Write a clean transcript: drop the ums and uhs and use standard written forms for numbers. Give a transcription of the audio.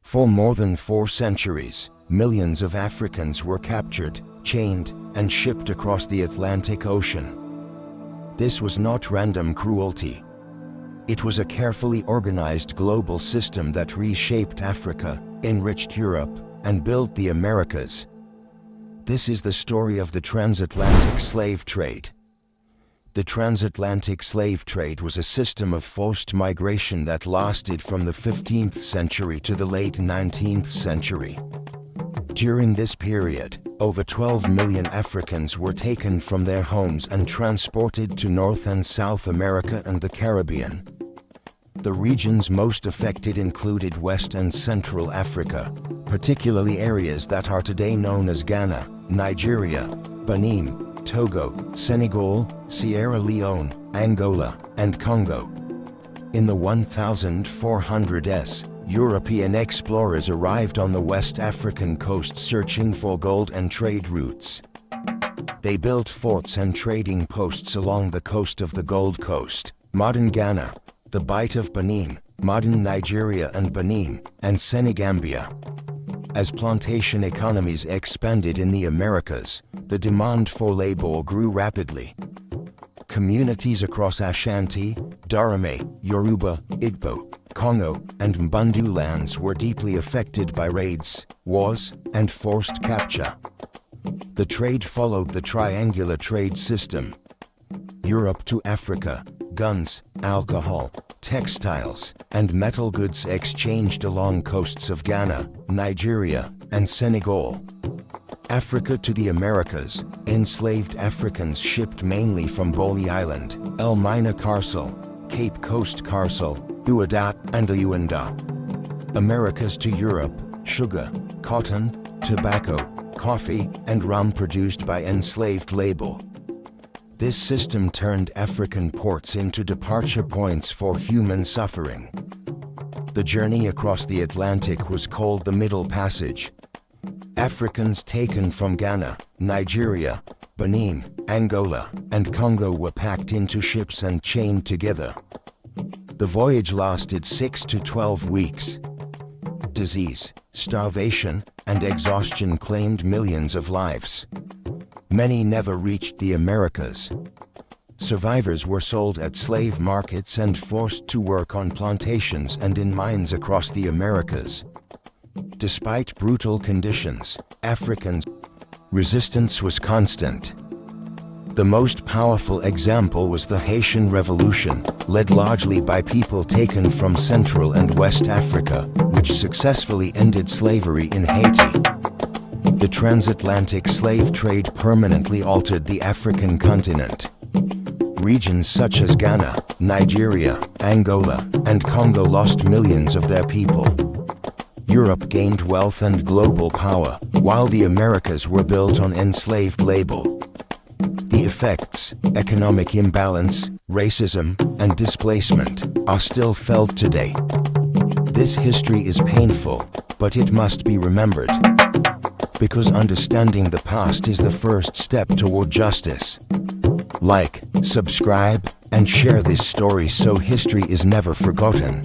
For more than 4 centuries, millions of Africans were captured, chained, and shipped across the Atlantic Ocean. This was not random cruelty. It was a carefully organized global system that reshaped Africa, enriched Europe, and built the Americas. This is the story of the transatlantic slave trade. The transatlantic slave trade was a system of forced migration that lasted from the 15th century to the late 19th century. During this period, over 12 million Africans were taken from their homes and transported to North and South America and the Caribbean. The regions most affected included West and Central Africa, particularly areas that are today known as Ghana, Nigeria, Benin, Togo, Senegal, Sierra Leone, Angola, and Congo. In the 1400s, European explorers arrived on the West African coast searching for gold and trade routes. They built forts and trading posts along the coast of the Gold Coast, modern Ghana, the Bight of Benin, modern Nigeria and Benin, and Senegambia. As plantation economies expanded in the Americas, the demand for labor grew rapidly. Communities across Ashanti, Dahomey, Yoruba, Igbo, Congo, and Mbundu lands were deeply affected by raids, wars, and forced capture. The trade followed the triangular trade system: Europe to Africa, guns, alcohol, textiles, and metal goods exchanged along coasts of Ghana, Nigeria, and Senegal. Africa to the Americas, enslaved Africans shipped mainly from Boli Island, Elmina Carcel, Cape Coast Carcel, Uadat, and Luanda. Americas to Europe, sugar, cotton, tobacco, coffee, and rum produced by enslaved labor. This system turned African ports into departure points for human suffering. The journey across the Atlantic was called the Middle Passage. Africans taken from Ghana, Nigeria, Benin, Angola, and Congo were packed into ships and chained together. The voyage lasted 6 to 12 weeks. Disease, starvation, and exhaustion claimed millions of lives. Many never reached the Americas. Survivors were sold at slave markets and forced to work on plantations and in mines across the Americas. Despite brutal conditions, Africans' resistance was constant. The most powerful example was the Haitian Revolution, led largely by people taken from Central and West Africa, which successfully ended slavery in Haiti. The transatlantic slave trade permanently altered the African continent. Regions such as Ghana, Nigeria, Angola, and Congo lost millions of their people. Europe gained wealth and global power, while the Americas were built on enslaved labor. The effects, economic imbalance, racism, and displacement, are still felt today. This history is painful, but it must be remembered. Because understanding the past is the first step toward justice. Like, subscribe, and share this story so history is never forgotten.